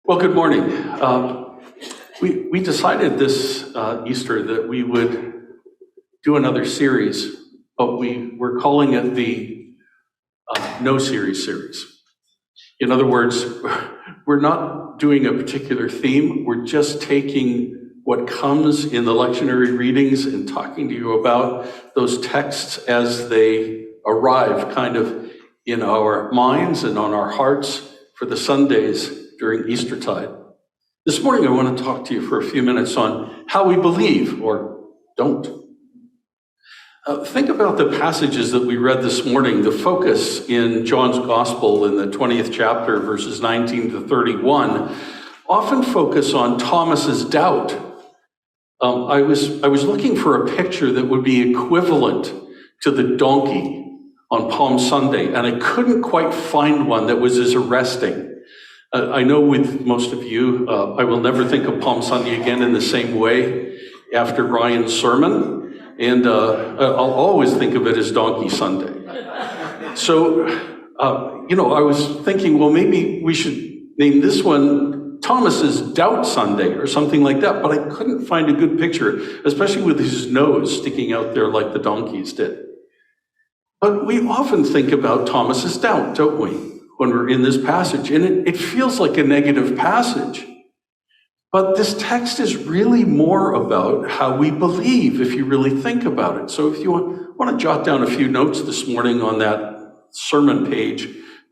Well, good morning. We decided this Easter that we would do another series, but we're calling it the No Series series. In other words, we're not doing a particular theme. We're just taking what comes in the lectionary readings and talking to you about those texts as they arrive kind of in our minds and on our hearts for the Sundays during Eastertide. This morning, I want to talk to you for a few minutes on how we believe or don't. Think about the passages that we read this morning. The focus in John's Gospel in the 20th chapter, verses 19 to 31, often focus on Thomas's doubt. I was looking for a picture that would be equivalent to the donkey on Palm Sunday, and I couldn't quite find one that was as arresting. I know with most of you, I will never think of Palm Sunday again in the same way after Ryan's sermon, and I'll always think of it as Donkey Sunday. So, I was thinking, well, maybe we should name this one Thomas's Doubt Sunday or something like that, but I couldn't find a good picture, especially with his nose sticking out there like the donkeys did. But we often think about Thomas's doubt, don't we, when we're in this passage, and it feels like a negative passage. But this text is really more about how we believe, if you really think about it. So if you want to jot down a few notes this morning on that sermon page,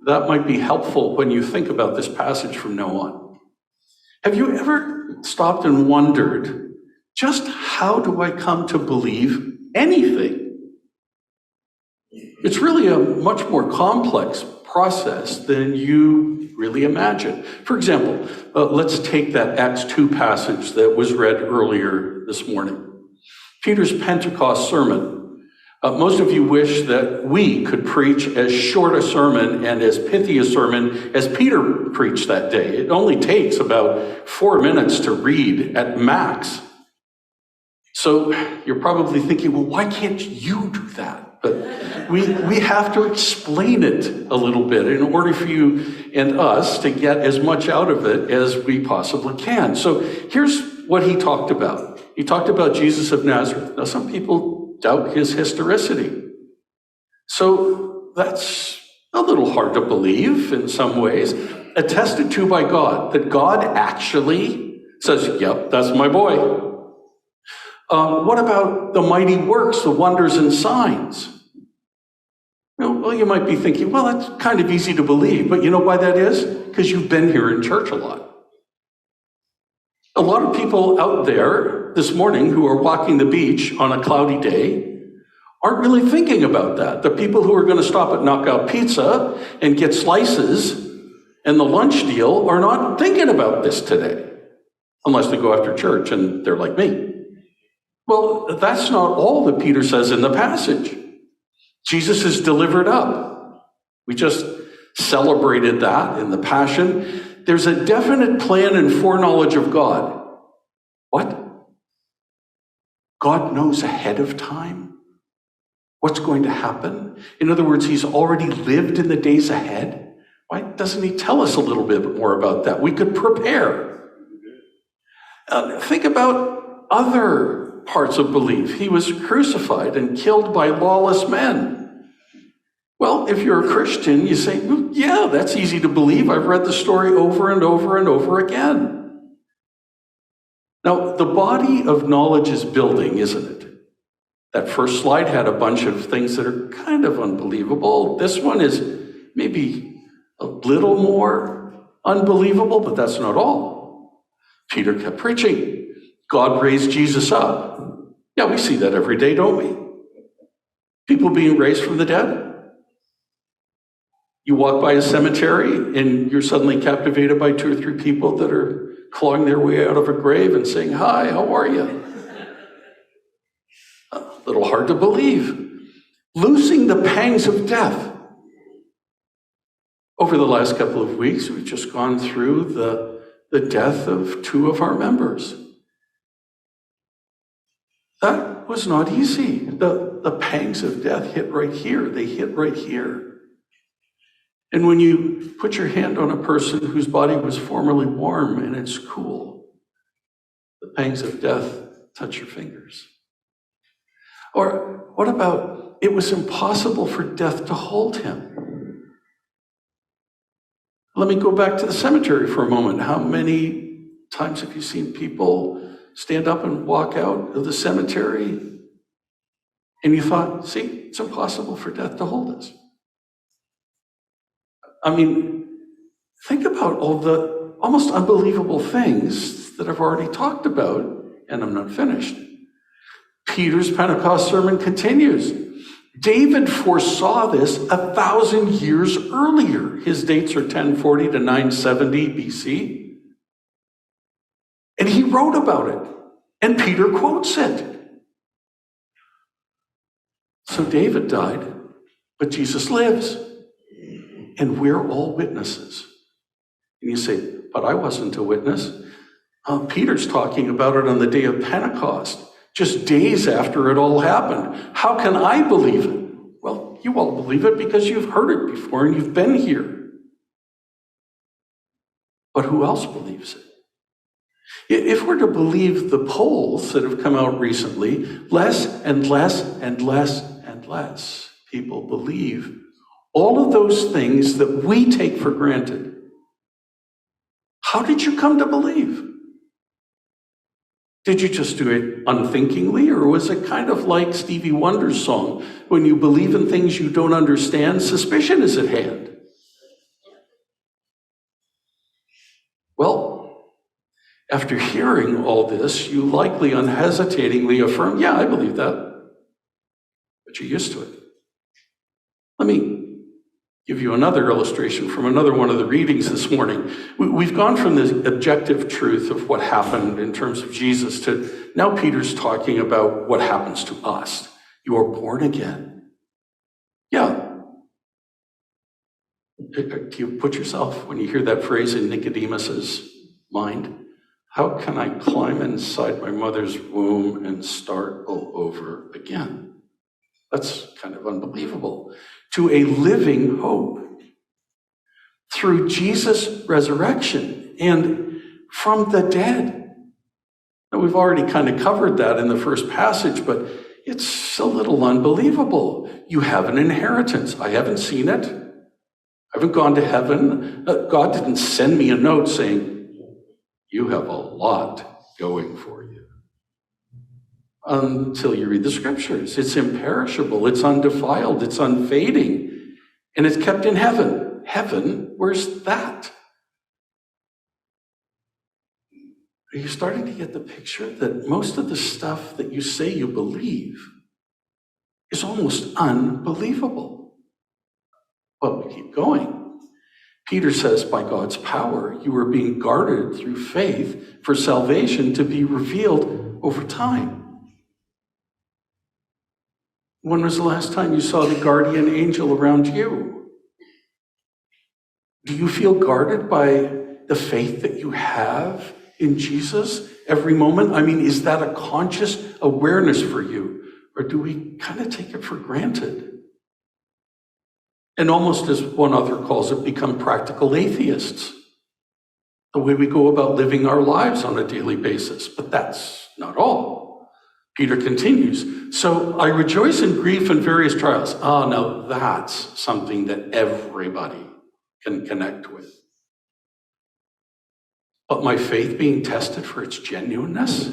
that might be helpful when you think about this passage from now on. Have you ever stopped and wondered, just how do I come to believe anything? It's really a much more complex process than you really imagine. For example, let's take that Acts 2 passage that was read earlier this morning. Peter's Pentecost sermon. Most of you wish that we could preach as short a sermon and as pithy a sermon as Peter preached that day. It only takes about 4 minutes to read at max. So you're probably thinking, well, why can't you do that? But we have to explain it a little bit in order for you and us to get as much out of it as we possibly can. So here's what he talked about. He talked about Jesus of Nazareth. Now, some people doubt his historicity. So that's a little hard to believe in some ways. Attested to by God, that God actually says, yep, that's my boy. What about the mighty works, the wonders and signs? Well, you might be thinking, well, that's kind of easy to believe, but you know why that is? Because you've been here in church a lot. A lot of people out there this morning who are walking the beach on a cloudy day aren't really thinking about that. The people who are going to stop at Knockout Pizza and get slices and the lunch deal are not thinking about this today, unless they go after church and they're like me. Well, that's not all that Peter says in the passage. Jesus is delivered up. We just celebrated that in the Passion. There's a definite plan and foreknowledge of God. What? God knows ahead of time what's going to happen. In other words, he's already lived in the days ahead. Why doesn't he tell us a little bit more about that? We could prepare. Think about other parts of belief. He was crucified and killed by lawless men. Well, if you're a Christian, you say, well, yeah, that's easy to believe. I've read the story over and over and over again. Now, the body of knowledge is building, isn't it? That first slide had a bunch of things that are kind of unbelievable. This one is maybe a little more unbelievable, but that's not all. Peter kept preaching. God raised Jesus up. Yeah, we see that every day, don't we? People being raised from the dead. You walk by a cemetery and you're suddenly captivated by 2 or 3 people that are clawing their way out of a grave and saying, hi, how are you? A little hard to believe. Loosing the pangs of death. Over the last couple of weeks, we've just gone through the death of 2 of our members. That was not easy. The pangs of death hit right here. They hit right here. And when you put your hand on a person whose body was formerly warm and it's cool, the pangs of death touch your fingers. Or what about, it was impossible for death to hold him? Let me go back to the cemetery for a moment. How many times have you seen people stand up and walk out of the cemetery and you thought, see, it's impossible for death to hold us? I mean, think about all the almost unbelievable things that I've already talked about, and I'm not finished. Peter's Pentecost sermon continues. David foresaw this 1,000 years earlier. His dates are 1040 to 970 BC. And he wrote about it, and Peter quotes it. So David died, but Jesus lives, and we're all witnesses. And you say, but I wasn't a witness. Peter's talking about it on the day of Pentecost, just days after it all happened. How can I believe it? Well, you all believe it because you've heard it before and you've been here. But who else believes it? If we're to believe the polls that have come out recently, less and less and less and less people believe all of those things that we take for granted. How did you come to believe? Did you just do it unthinkingly, or was it kind of like Stevie Wonder's song, when you believe in things you don't understand, suspicion is at hand? Well, after hearing all this, you likely unhesitatingly affirm, yeah, I believe that. But you're used to it. Let me give you another illustration from another one of the readings this morning. We've gone from the objective truth of what happened in terms of Jesus to now Peter's talking about what happens to us. You are born again. Yeah. Do you put yourself, when you hear that phrase in Nicodemus's mind, how can I climb inside my mother's womb and start all over again? That's kind of unbelievable. To a living hope through Jesus' resurrection and from the dead. Now, we've already kind of covered that in the first passage, but it's a little unbelievable. You have an inheritance. I haven't seen it. I haven't gone to heaven. God didn't send me a note saying, you have a lot going for you. Until you read the scriptures. It's imperishable, it's undefiled, it's unfading, and it's kept in heaven. Heaven, where's that? Are you starting to get the picture that most of the stuff that you say you believe is almost unbelievable? But we keep going. Peter says, by God's power, you are being guarded through faith for salvation to be revealed over time. When was the last time you saw the guardian angel around you? Do you feel guarded by the faith that you have in Jesus every moment? I mean, is that a conscious awareness for you? Or do we kind of take it for granted? And almost as one author calls it, become practical atheists. The way we go about living our lives on a daily basis. But that's not all. Peter continues, so I rejoice in grief and various trials. Now that's something that everybody can connect with. But my faith being tested for its genuineness,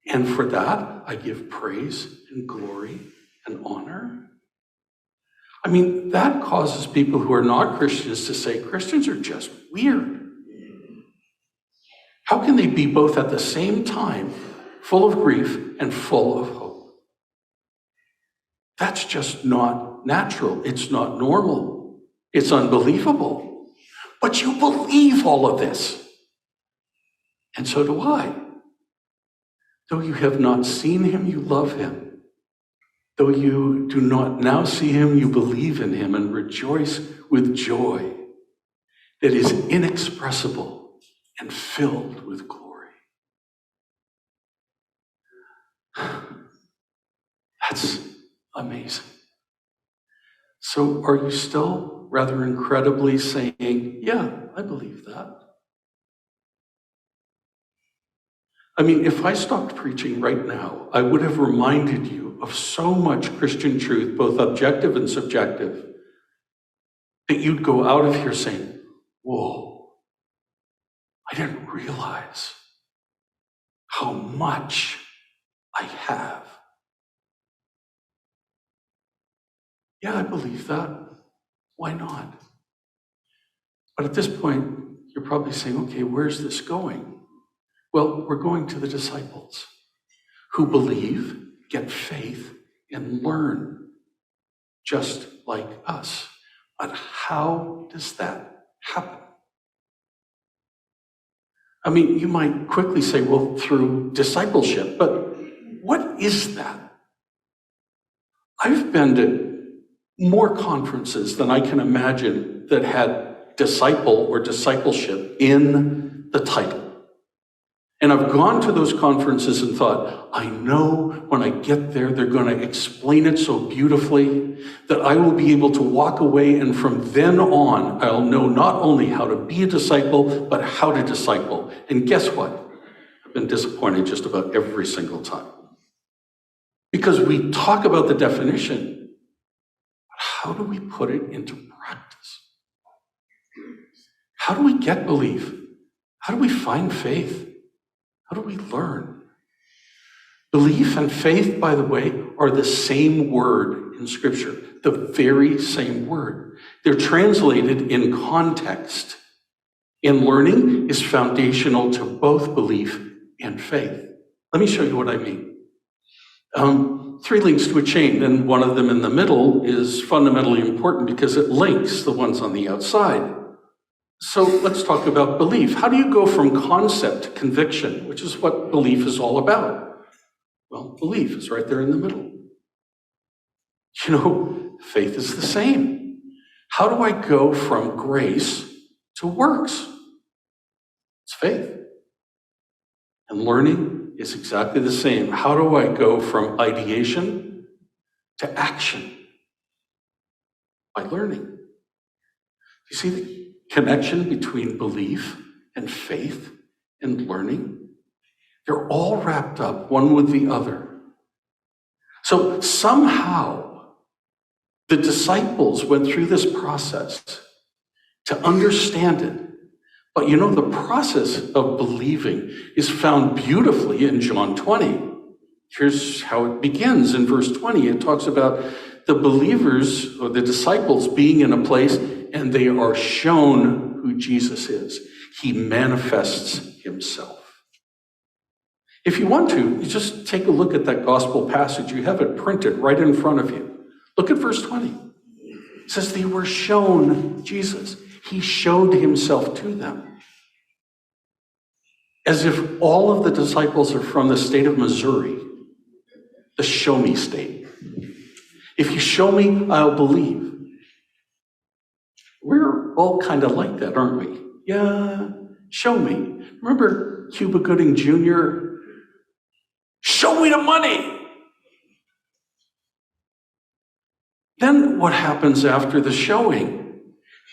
and for that I give praise and glory and honor. I mean, that causes people who are not Christians to say Christians are just weird. How can they be both at the same time full of grief and full of hope? That's just not natural. It's not normal. It's unbelievable. But you believe all of this. And so do I. Though you have not seen him, you love him. Though you do not now see him, you believe in him and rejoice with joy that is inexpressible and filled with glory. That's amazing. So are you still rather incredibly saying, yeah, I believe that. I mean, if I stopped preaching right now, I would have reminded you of so much Christian truth, both objective and subjective, that you'd go out of here saying, whoa, I didn't realize how much I have. Yeah, I believe that. Why not? But at this point, you're probably saying, okay, where's this going? Well, we're going to the disciples who believe, get faith, and learn just like us. But how does that happen? I mean, you might quickly say, well, through discipleship, but what is that? I've been to more conferences than I can imagine that had disciple or discipleship in the title. And I've gone to those conferences and thought, I know when I get there, they're going to explain it so beautifully that I will be able to walk away, and from then on, I'll know not only how to be a disciple, but how to disciple. And guess what? I've been disappointed just about every single time. Because we talk about the definition, but how do we put it into practice? How do we get belief? How do we find faith? How do we learn? Belief and faith, by the way, are the same word in Scripture, the very same word. They're translated in context. And learning is foundational to both belief and faith. Let me show you what I mean. 3 links to a chain, and one of them in the middle is fundamentally important because it links the ones on the outside. So let's talk about belief. How do you go from concept to conviction, which is what belief is all about? Well, belief is right there in the middle. You know, faith is the same. How do I go from grace to works? It's faith. And learning is exactly the same. How do I go from ideation to action? By learning. You see the connection between belief and faith and learning? They're all wrapped up, one with the other. So somehow, the disciples went through this process to understand it. But you know, the process of believing is found beautifully in John 20. Here's how it begins. In verse 20, it talks about the believers or the disciples being in a place and they are shown who Jesus is. He manifests himself. If you want to, you just take a look at that gospel passage. You have it printed right in front of you. Look at verse 20. It says they were shown Jesus. He showed himself to them. As if all of the disciples are from the state of Missouri, the show me state. If you show me, I'll believe. We're all kind of like that, aren't we? Yeah, show me. Remember Cuba Gooding Jr.? Show me the money. Then what happens after the showing?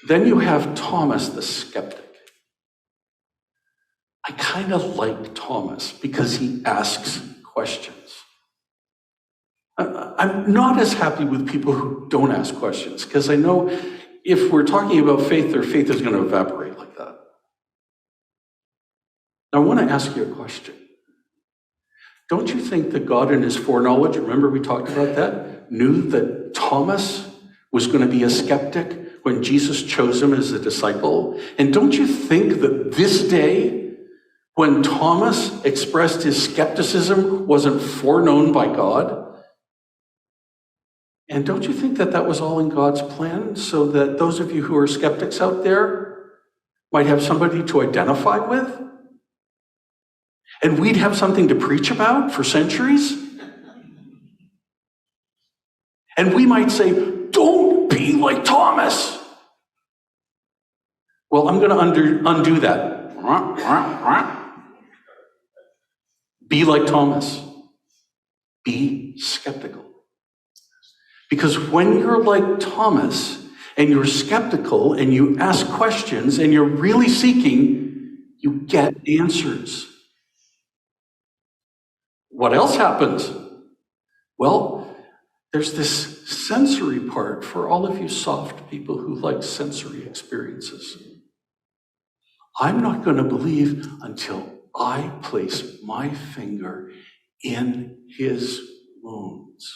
Then you have Thomas the skeptic. I kind of like Thomas because he asks questions. I'm not as happy with people who don't ask questions because I know if we're talking about faith, their faith is going to evaporate like that. Now, I want to ask you a question. Don't you think that God in his foreknowledge, remember we talked about that, knew that Thomas was going to be a skeptic when Jesus chose him as a disciple? And don't you think that this day, when Thomas expressed his skepticism, wasn't foreknown by God? And don't you think that that was all in God's plan so that those of you who are skeptics out there might have somebody to identify with? And we'd have something to preach about for centuries? And we might say, don't be like Thomas. Well, I'm going to undo that. Be like Thomas. Be skeptical. Because when you're like Thomas and you're skeptical and you ask questions and you're really seeking, you get answers. What else happens? Well, there's this sensory part for all of you soft people who like sensory experiences. I'm not going to believe until I place my finger in his wounds.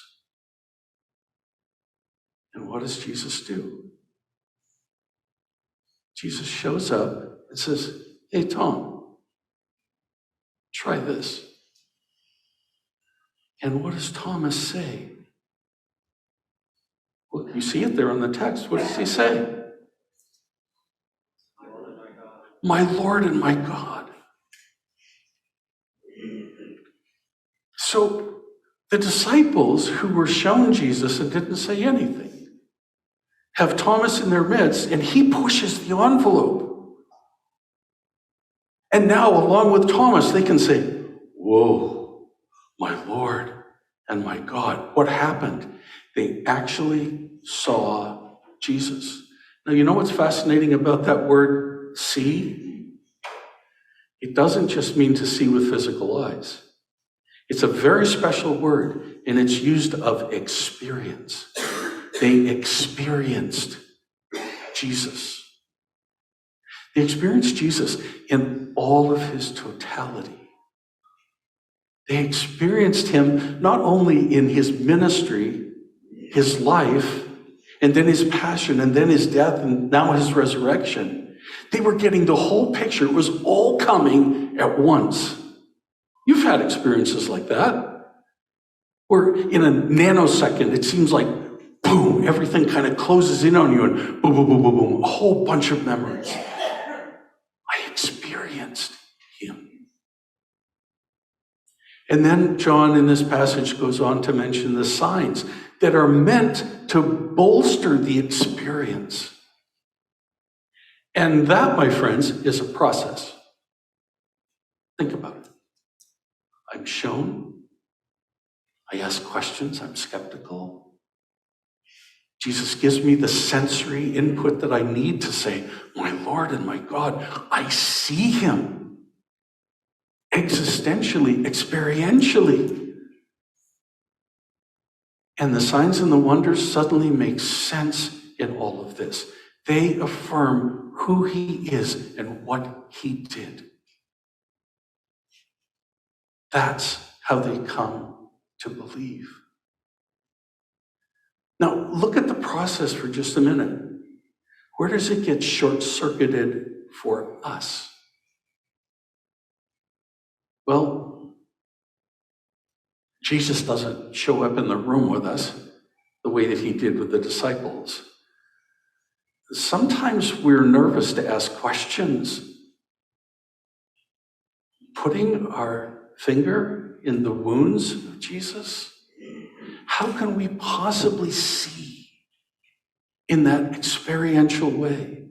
And what does Jesus do? Jesus shows up and says, hey, Tom, try this. And what does Thomas say? Well, you see it there on the text. What does he say? My Lord and my God. So the disciples who were shown Jesus and didn't say anything have Thomas in their midst, and he pushes the envelope. And now, along with Thomas, they can say, whoa, my Lord and my God. What happened? They actually saw Jesus. Now, you know what's fascinating about that word, see? It doesn't just mean to see with physical eyes. It's a very special word, and it's used of experience. They experienced Jesus. They experienced Jesus in all of his totality. They experienced him not only in his ministry, his life, and then his passion, and then his death, and now his resurrection. They were getting the whole picture. It was all coming at once. You've had experiences like that, where in a nanosecond, it seems like, boom, everything kind of closes in on you, and boom, boom, boom, boom, boom, a whole bunch of memories. I experienced him. And then John in this passage goes on to mention the signs that are meant to bolster the experience. And that, my friends, is a process. Think about it. I'm shown. I ask questions. I'm skeptical. Jesus gives me the sensory input that I need to say, my Lord and my God, I see him existentially, experientially. And the signs and the wonders suddenly make sense in all of this. They affirm who he is and what he did. That's how they come to believe. Now, look at the process for just a minute. Where does it get short-circuited for us? Well, Jesus doesn't show up in the room with us the way that he did with the disciples. Sometimes we're nervous to ask questions. Putting our finger in the wounds of Jesus, how can we possibly see in that experiential way?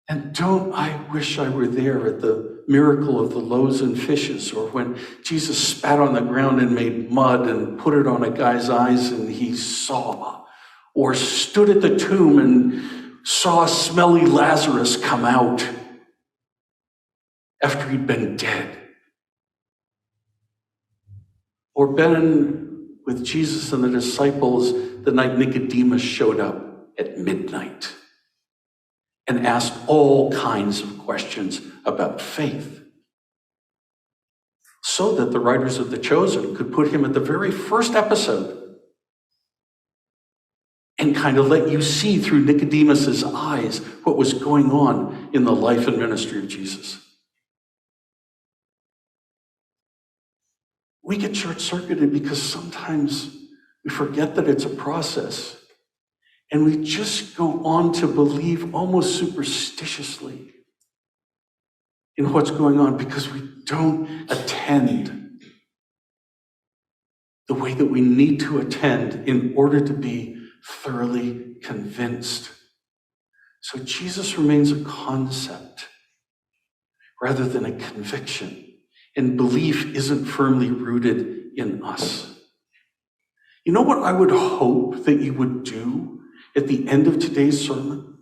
And don't I wish I were there at the miracle of the loaves and fishes, or when Jesus spat on the ground and made mud and put it on a guy's eyes and he saw, or stood at the tomb and saw smelly Lazarus come out after he'd been dead. Or been with Jesus and the disciples the night Nicodemus showed up at midnight and asked all kinds of questions about faith, so that the writers of The Chosen could put him at the very first episode and kind of let you see through Nicodemus's eyes what was going on in the life and ministry of Jesus. We get short-circuited because sometimes we forget that it's a process, and we just go on to believe almost superstitiously in what's going on because we don't attend the way that we need to attend in order to be thoroughly convinced. So Jesus remains a concept rather than a conviction. And belief isn't firmly rooted in us. You know what I would hope that you would do at the end of today's sermon,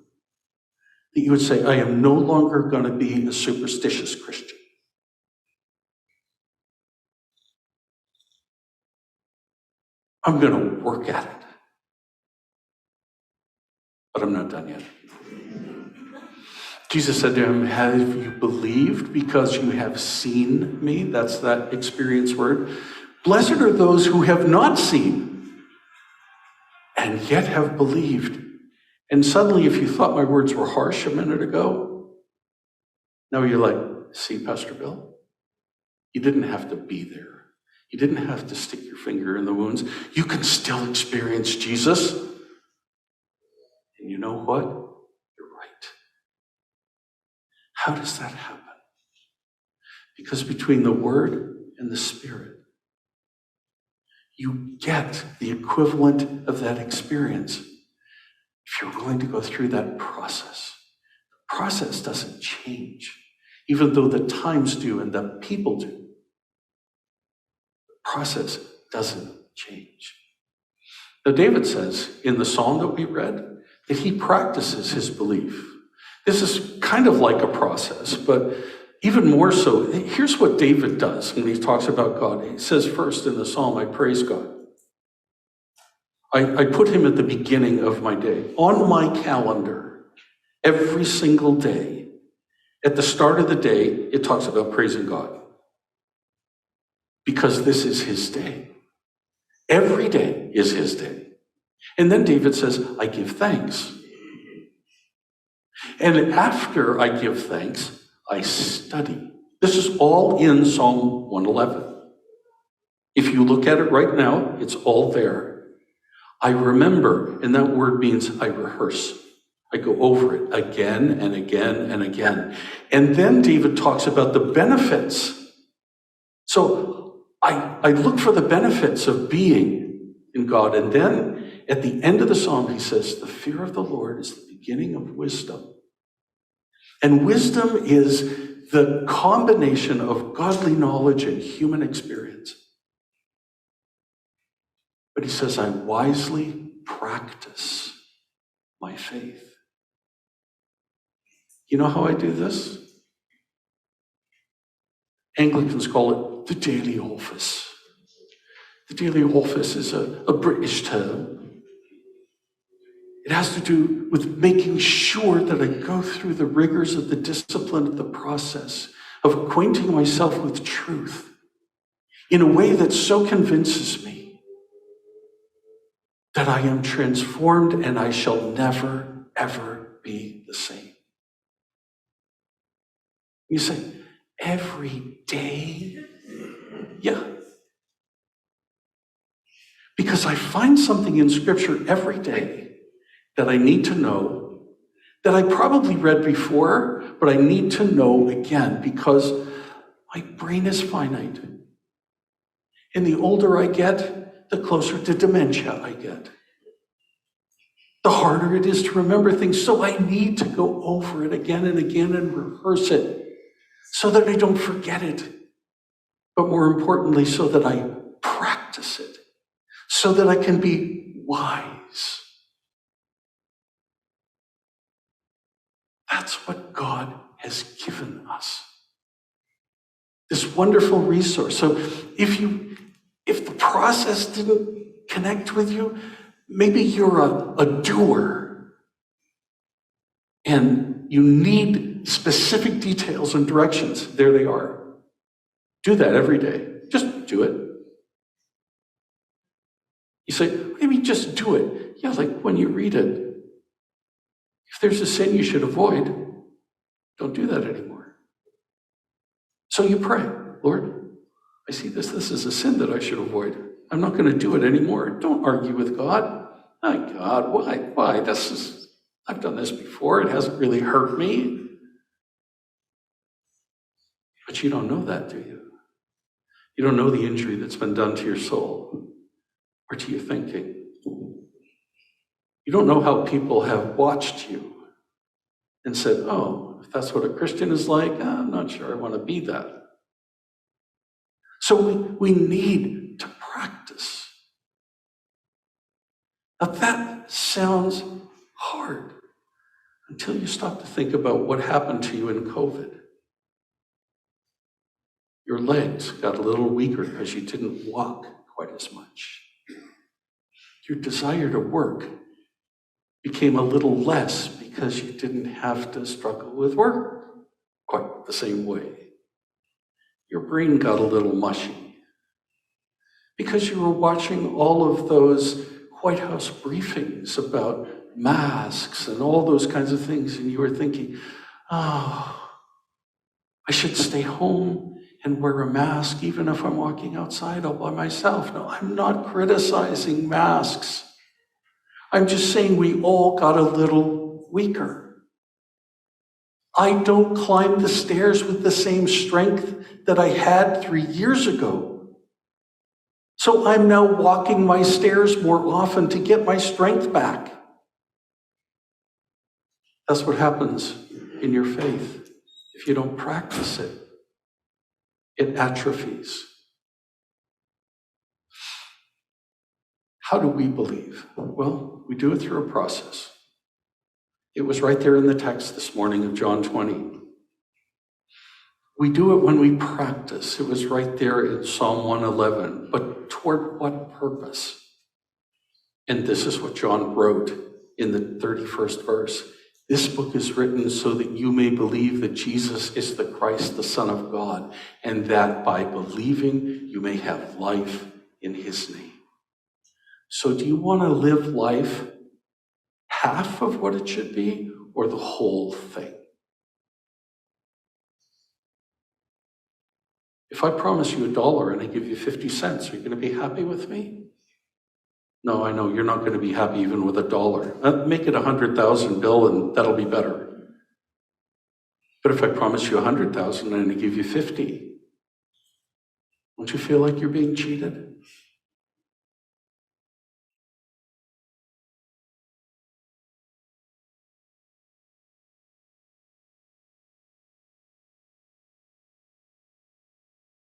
that you would say, I am no longer going to be a superstitious Christian. I'm going to work at it. But I'm not done yet. Jesus said to him, have you believed because you have seen me? That's that experience word. Blessed are those who have not seen and yet have believed. And suddenly, if you thought my words were harsh a minute ago, now you're like, see, Pastor Bill, you didn't have to be there. You didn't have to stick your finger in the wounds. You can still experience Jesus. And you know what? You're right. How does that happen? Because between the Word and the Spirit, you get the equivalent of that experience if you're willing to go through that process. The process doesn't change, even though the times do and the people do. The process doesn't change. Now, David says in the psalm that we read that he practices his belief. This is kind of like a process, but even more so, here's what David does when he talks about God. He says first in the psalm, I praise God. I put him at the beginning of my day. On my calendar, every single day, at the start of the day, it talks about praising God. Because this is his day. Every day is his day. And then David says, I give thanks. And after I give thanks, I study. This is all in Psalm 111. If you look at it right now, it's all there. I remember, and that word means I rehearse. I go over it again and again and again. And then David talks about the benefits. So I look for the benefits of being in God. And then at the end of the psalm, he says, the fear of the Lord is the beginning of wisdom. And wisdom is the combination of godly knowledge and human experience. But he says, I wisely practice my faith. You know how I do this? Anglicans call it the daily office. The daily office is a British term. It has to do with making sure that I go through the rigors of the discipline of the process of acquainting myself with truth in a way that so convinces me that I am transformed and I shall never, ever be the same. You say, every day? Yeah. Because I find something in Scripture every day that I need to know, that I probably read before, but I need to know again because my brain is finite. And the older I get, the closer to dementia I get. The harder it is to remember things, so I need to go over it again and again and rehearse it so that I don't forget it. But more importantly, so that I practice it, so that I can be wise. That's what God has given us. This wonderful resource. So if the process didn't connect with you, maybe you're a doer and you need specific details and directions. There they are. Do that every day. Just do it. You say, maybe just do it. Yeah, like when you read it. If there's a sin you should avoid, don't do that anymore. So you pray, Lord, I see this is a sin that I should avoid. I'm not going to do it anymore. Don't argue with God. My God, why? I've done this before. It hasn't really hurt me. But you don't know that, do you? You don't know the injury that's been done to your soul or to your thinking. You don't know how people have watched you and said, oh, if that's what a Christian is like, I'm not sure I want to be that. So we need to practice. Now that sounds hard until you stop to think about what happened to you in COVID. Your legs got a little weaker because you didn't walk quite as much. Your desire to work became a little less because you didn't have to struggle with work quite the same way. Your brain got a little mushy because you were watching all of those White House briefings about masks and all those kinds of things, and you were thinking, oh, I should stay home and wear a mask even if I'm walking outside all by myself. No, I'm not criticizing masks. I'm just saying we all got a little weaker. I don't climb the stairs with the same strength that I had 3 years ago. So I'm now walking my stairs more often to get my strength back. That's what happens in your faith. If you don't practice it, it atrophies. How do we believe? Well, we do it through a process. It was right there in the text this morning of John 20. We do it when we practice. It was right there in Psalm 111. But toward what purpose? And this is what John wrote in the 31st verse. This book is written so that you may believe that Jesus is the Christ, the Son of God, and that by believing you may have life in his name. So do you want to live life half of what it should be or the whole thing? If I promise you $1 and I give you 50 cents, are you going to be happy with me? No, I know you're not going to be happy even with $1. Make it 100,000 bill and that'll be better. But if I promise you 100,000 and I give you 50, don't you feel like you're being cheated?